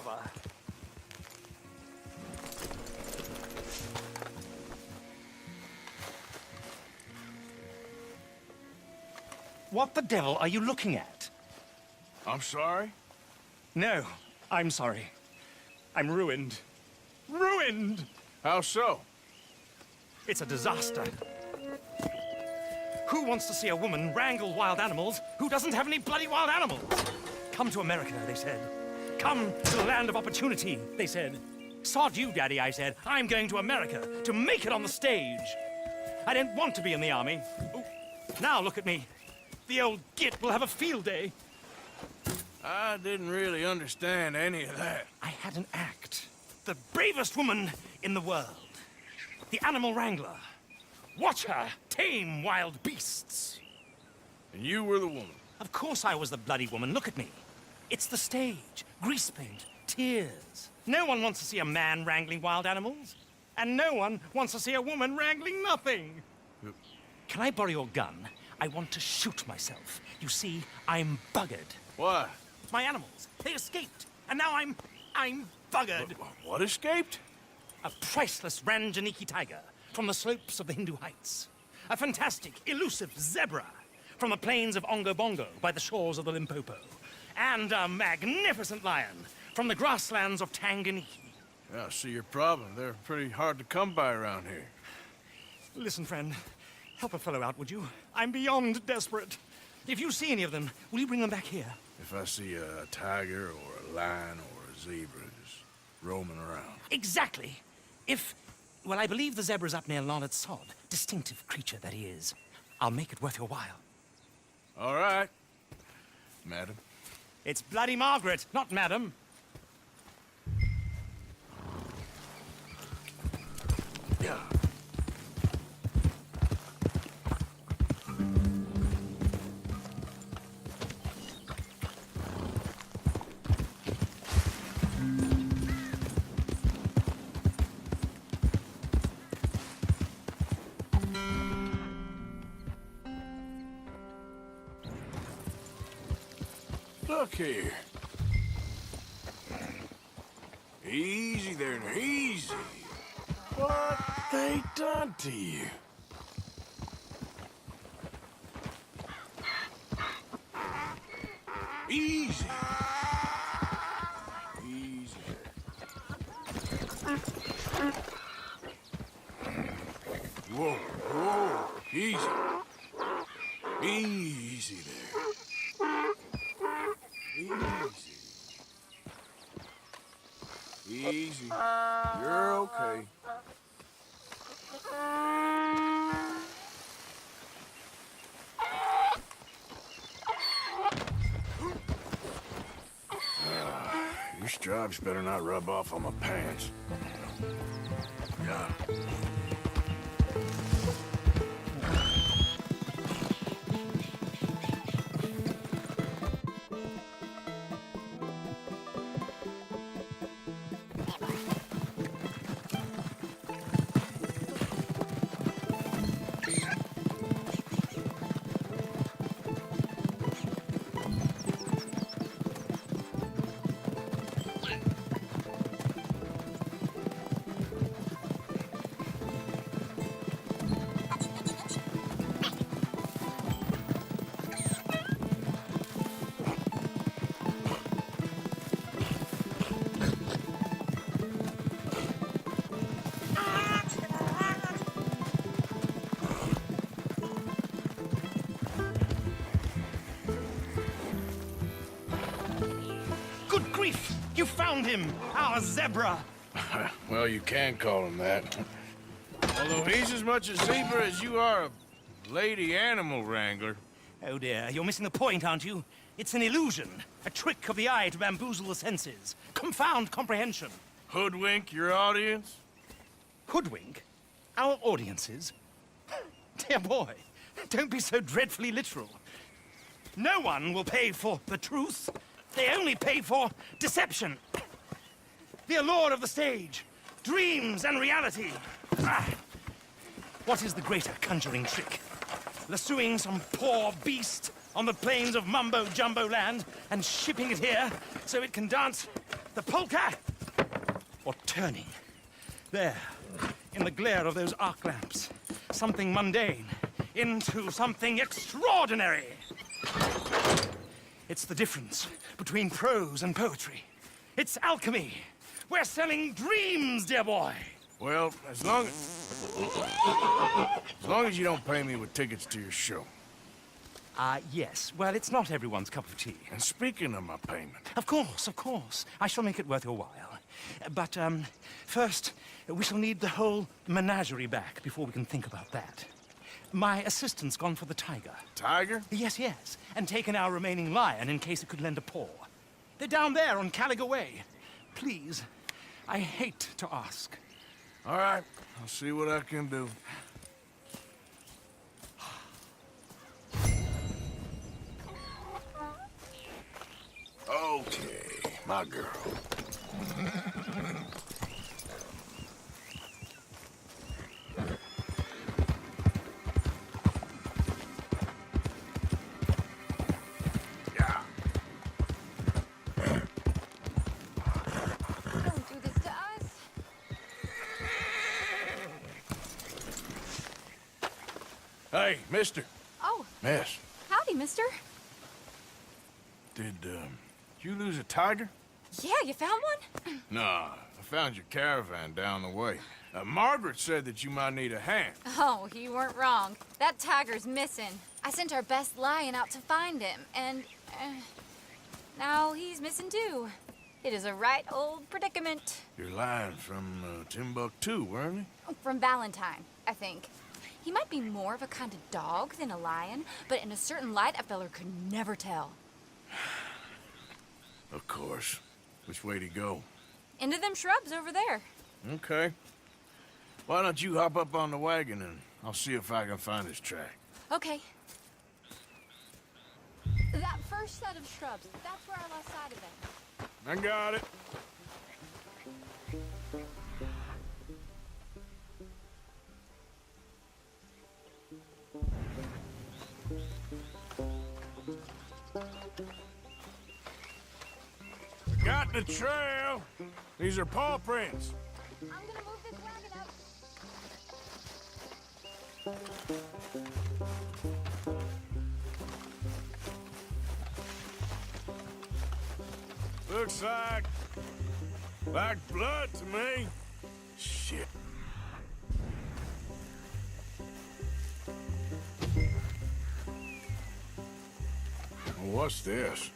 bother. What the devil are you looking at? I'm sorry? No, I'm sorry. I'm ruined. Ruined! How so? It's a disaster. Who wants to see a woman wrangle wild animals who doesn't have any bloody wild animals? Come to America, they said. Come to the land of opportunity, they said. Sod you, Daddy, I said. I'm going to America to make it on the stage. I didn't want to be in the army. Ooh, now look at me. The old git will have a field day. I didn't really understand any of that. I had an act. The bravest woman in the world. The animal wrangler. Watch her tame wild beasts. And you were the woman. Of course I was the bloody woman. Look at me. It's the stage. Grease paint. Tears. No one wants to see a man wrangling wild animals. And no one wants to see a woman wrangling nothing. Can I borrow your gun? I want to shoot myself. You see, I'm buggered. Why? My animals, they escaped. And now I'm buggered. What escaped? A priceless Ranjaniki tiger from the slopes of the Hindu Heights. A fantastic, elusive zebra from the plains of Ongo Bongo by the shores of the Limpopo. And a magnificent lion from the grasslands of Tanganyika. Yeah, I see your problem. They're pretty hard to come by around here. Listen, friend, help a fellow out, would you? I'm beyond desperate. If you see any of them, will you bring them back here? If I see a tiger or a lion or a zebra just roaming around. Exactly. Well, I believe the zebra's up near Larned Sod. Distinctive creature that he is. I'll make it worth your while. All right, madam. It's bloody Margaret, not madam. Yeah. Look here. Easy there, now, easy. What they done to you? Easy. Easy. Whoa, whoa, easy. Easy there. Easy. Easy. You're okay. Your stripes better not rub off on my pants. Yeah. Good grief! You found him! Our zebra! Well, you can call him that. Although he's as much a zebra as you are a lady animal wrangler. Oh dear, you're missing the point, aren't you? It's an illusion. A trick of the eye to bamboozle the senses. Confound comprehension. Hoodwink your audience? Hoodwink? Our audiences? Dear boy, don't be so dreadfully literal. No one will pay for the truth. They only pay for deception. The allure of the stage. Dreams and reality. What is the greater conjuring trick? Lassoing some poor beast on the plains of mumbo-jumbo land and shipping it here so it can dance the polka. Or turning, there, in the glare of those arc lamps, something mundane into something extraordinary. It's the difference between prose and poetry. It's alchemy. We're selling dreams, dear boy. Well, as long as you don't pay me with tickets to your show. Yes. Well, it's not everyone's cup of tea. And speaking of my payment, Of course. I shall make it worth your while. But, first, we shall need the whole menagerie back before we can think about that. My assistant's gone for the tiger. Tiger? Yes. And taken our remaining lion in case it could lend a paw. They're down there on Caliga Way. Please, I hate to ask. All right, I'll see what I can do. Okay, my girl. Yeah. Don't do this to us. Hey, mister. Oh, Miss, howdy, mister. did you lose a tiger? Yeah, you found one? Nah, I found your caravan down the way. Margaret said that you might need a hand. Oh, you weren't wrong. That tiger's missing. I sent our best lion out to find him, and now he's missing too. It is a right old predicament. You're lying from Timbuktu, weren't you? From Valentine, I think. He might be more of a kind of dog than a lion, but in a certain light, a feller could never tell. Of course. Which way to go? Into them shrubs over there. Okay. Why don't you hop up on the wagon and I'll see if I can find his track. Okay. That first set of shrubs, that's where I lost sight of them. I got it. Got the trail. These are paw prints. I'm gonna move this wagon out. Looks like blood to me. Shit. What's this?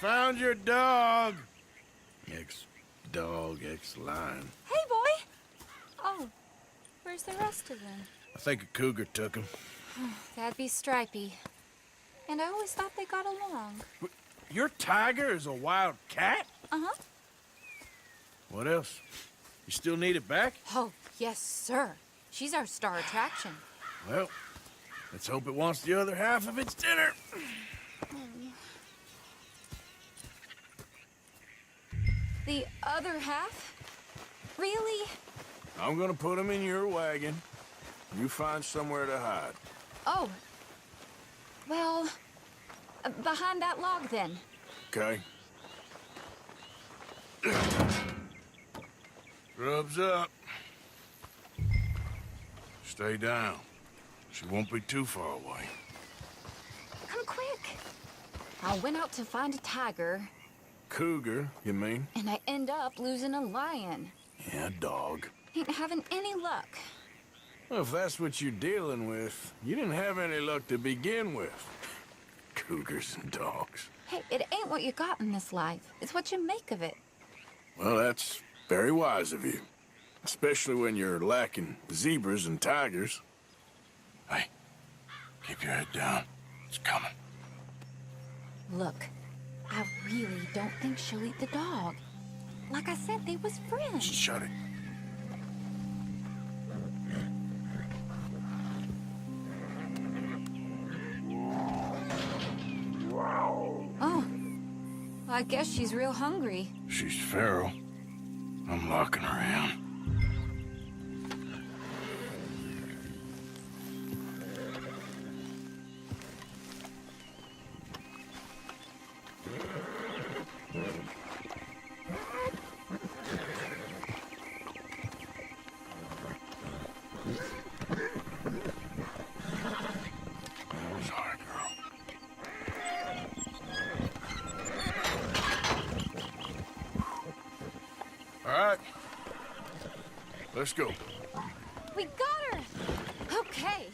Found your dog. Ex-dog, ex-lion. Hey, boy! Oh, where's the rest of them? I think a cougar took him. That'd be Stripey. And I always thought they got along. Your tiger is a wild cat? Uh-huh. What else? You still need it back? Oh, yes, sir. She's our star attraction. Well, let's hope it wants the other half of its dinner. The other half? Really? I'm gonna put him in your wagon. You find somewhere to hide. Oh. Well, behind that log, then. Okay. Rubs up. Stay down. She won't be too far away. Come quick. I went out to find a tiger, Cougar, you mean? and I end up losing a lion. Yeah, dog. Ain't having any luck. Well, if that's what you're dealing with, you didn't have any luck to begin with. Cougars and dogs. Hey, it ain't what you got in this life. It's what you make of it. Well, that's very wise of you. Especially when you're lacking zebras and tigers. Hey, keep your head down. It's coming. Look, I really don't think she'll eat the dog. Like I said, they was friends. Shut it. I guess she's real hungry. She's feral. I'm locking her in. Sorry, girl. All right. Let's go. We got her! Okay.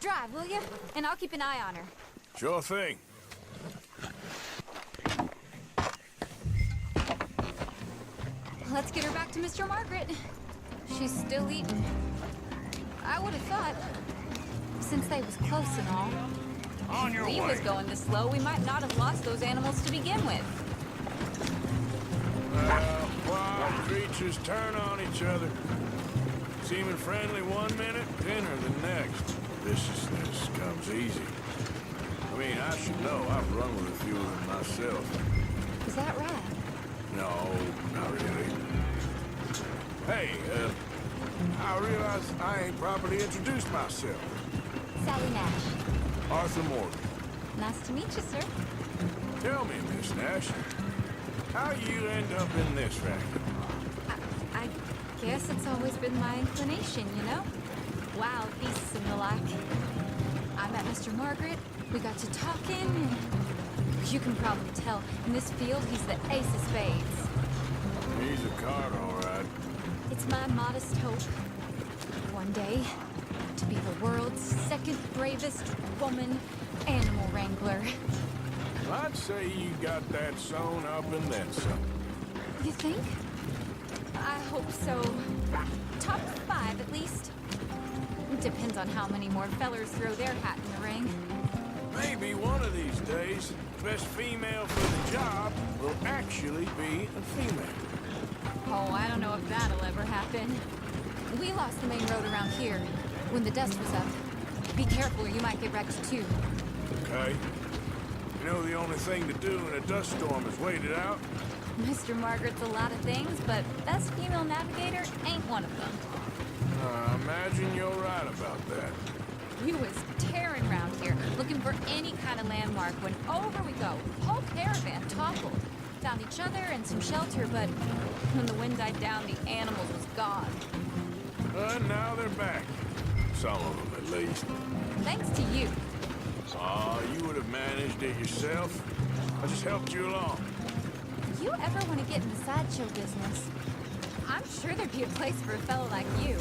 Drive, will you? And I'll keep an eye on her. Sure thing. Let's get her back to Mr. Margaret. She's still eating. I would have thought, since they was close and all, On your if he way. was going this slow, we might not have lost those animals to begin with. Wild creatures turn on each other. Seeming friendly one minute, dinner the next. Viciousness comes easy. I mean, I should know. I've run with a few of them myself. Is that right? No, not really. Hey, I realize I ain't properly introduced myself. Sally Nash. Arthur Morgan. Nice to meet you, sir. Tell me, Miss Nash, how you end up in this racket? I guess it's always been my inclination, you know? Wild beasts and the like. I met Mr. Margaret, we got to talking, and you can probably tell, in this field, he's the ace of spades. He's a card, all right. It's my modest hope, one day, to be the world's second bravest woman animal wrangler. I'd say you got that sewn up and then some. You think? I hope so. Top 5, at least. Depends on how many more fellers throw their hat in the ring. Maybe one of these days, the best female for the job will actually be a female. Oh, I don't know if that'll ever happen. We lost the main road around here when the dust was up. Be careful or you might get wrecked too. Okay. You know the only thing to do in a dust storm is wait it out? Mr. Margaret's a lot of things, but best female navigator ain't one of them. I imagine you're right about that. We was tearing around here, looking for any kind of landmark when over we go. Whole caravan toppled. Found each other and some shelter, but when the wind died down, the animals was gone. And now they're back. Some of them, at least. Thanks to you. Oh, you would have managed it yourself. I just helped you along. If you ever want to get in the sideshow business, I'm sure there'd be a place for a fellow like you.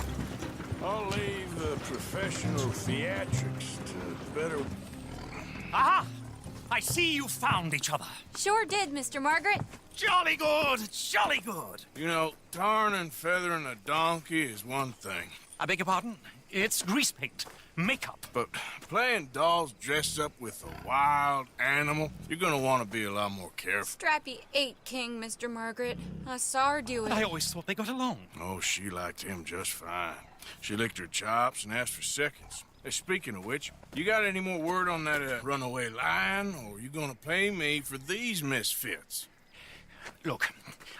I'll leave the professional theatrics to better... Aha! I see you found each other. Sure did, Mr. Margaret. Jolly good, jolly good. You know, tarring and feathering a donkey is one thing. I beg your pardon? It's grease paint, makeup. But playing dolls dressed up with a wild animal, you're gonna want to be a lot more careful. Strappy ate King, Mr. Margaret. I saw her do it. I always thought they got along. Oh, she liked him just fine. She licked her chops and asked for seconds. Hey, speaking of which, you got any more word on that runaway lion, or are you gonna pay me for these misfits? Look,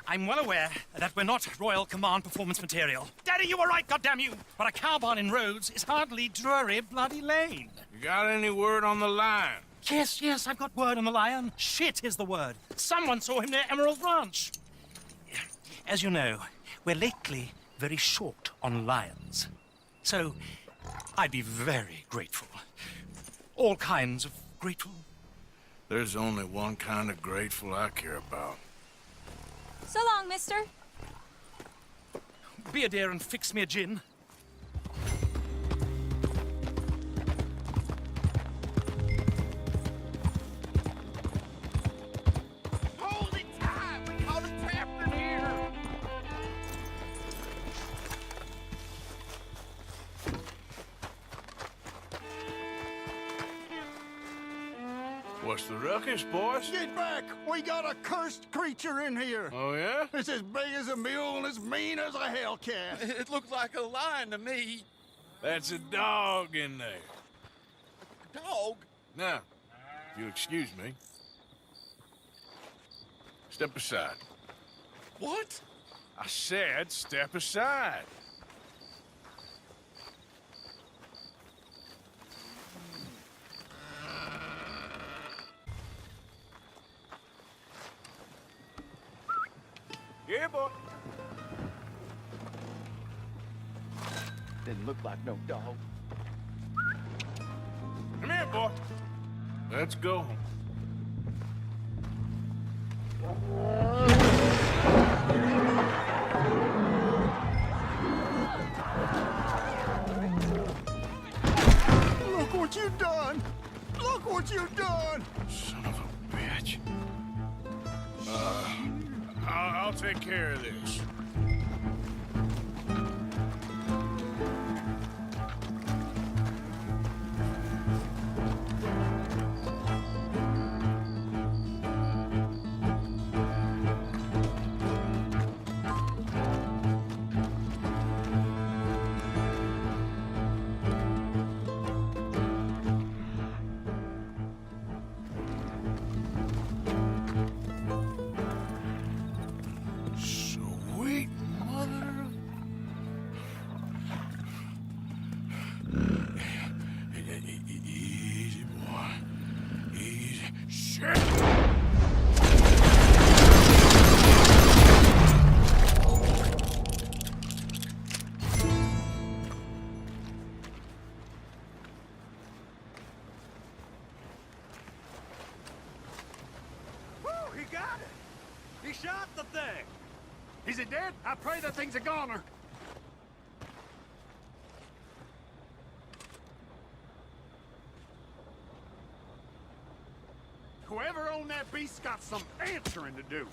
I'm well aware that we're not Royal Command performance material. Daddy, you were right, goddamn you! But a cow barn in Rhodes is hardly Drury Bloody Lane. You got any word on the lion? Yes, I've got word on the lion. Shit is the word. Someone saw him near Emerald Ranch. As you know, we're lately very short on lions. So, I'd be very grateful. All kinds of grateful. There's only one kind of grateful I care about. So long, mister. Be a dear and fix me a gin. Hold it tight! We caught a trapper here! What's the ruckus, boys? Get back! We got a cursed creature in here! Oh, yeah? It's as big as a mule and as mean as a hellcat. It looked like a lion to me. That's a dog in there. Dog? Now, if you'll excuse me. Step aside. What? I said step aside. Yeah, boy. Didn't look like no dog. Come here, boy. Let's go. Look what you done! Look what you done! Son of a bitch. I'll take care of this. Sweet mother. Easy, boy. Easy. Shit! Woo, he got it! He shot the thing! Is it dead? I pray that thing's a goner. Whoever owned that beast's got some answering to do.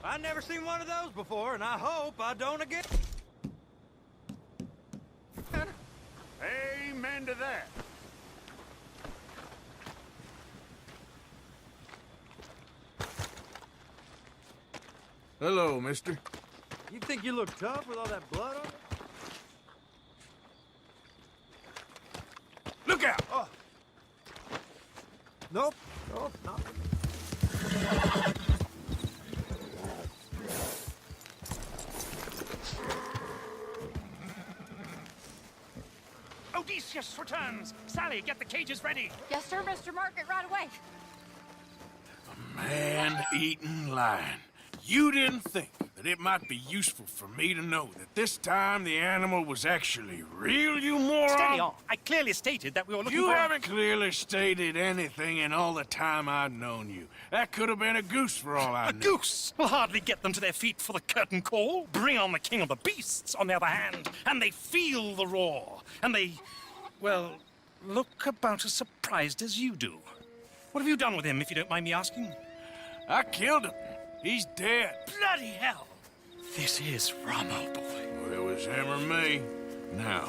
I've never seen one of those before, and I hope I don't again. Amen to that. Hello, mister. You think you look tough with all that blood on you? Look out! Oh. Nope. Nope, not. Odysseus returns! Sally, get the cages ready! Yes, sir, Mr. Margaret, right away. Man-eating lion. You didn't think that it might be useful for me to know that this time the animal was actually real, you moron? Steady on. I clearly stated that we were looking You for... haven't clearly stated anything in all the time I've known you. That could have been a goose for all I A know. goose will hardly get them to their feet for the curtain call. Bring on the king of the beasts, on the other hand, and they feel the roar. And they, well, look about as surprised as you do. What have you done with him, if you don't mind me asking? I killed him. He's dead. Bloody hell! This is rum, old boy. Well, it was him or me. Now,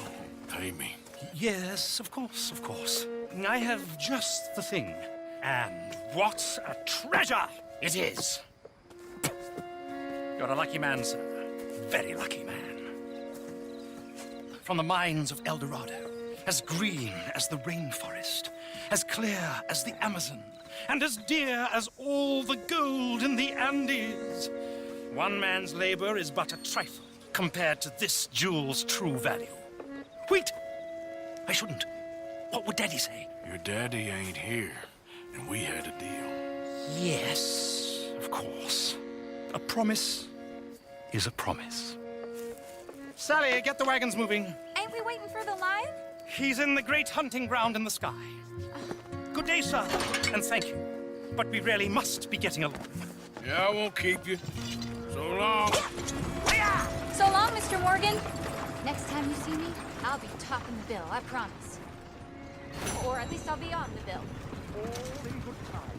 pay me. Yes, of course, of course. I have just the thing. And what a treasure it is! You're a lucky man, sir. Very lucky man. From the mines of El Dorado, as green as the rainforest, as clear as the Amazon, and as dear as all the gold in the Andes. One man's labor is but a trifle compared to this jewel's true value. Wait! I shouldn't. What would Daddy say? Your daddy ain't here, and we had a deal. Yes, of course. A promise is a promise. Sally, get the wagons moving. Ain't we waiting for the lion? He's in the great hunting ground in the sky. Good day, sir, and thank you. But we really must be getting along. Yeah, I won't keep you. So long. So long, Mr. Morgan. Next time you see me, I'll be topping the bill, I promise. Or at least I'll be on the bill. All in good time.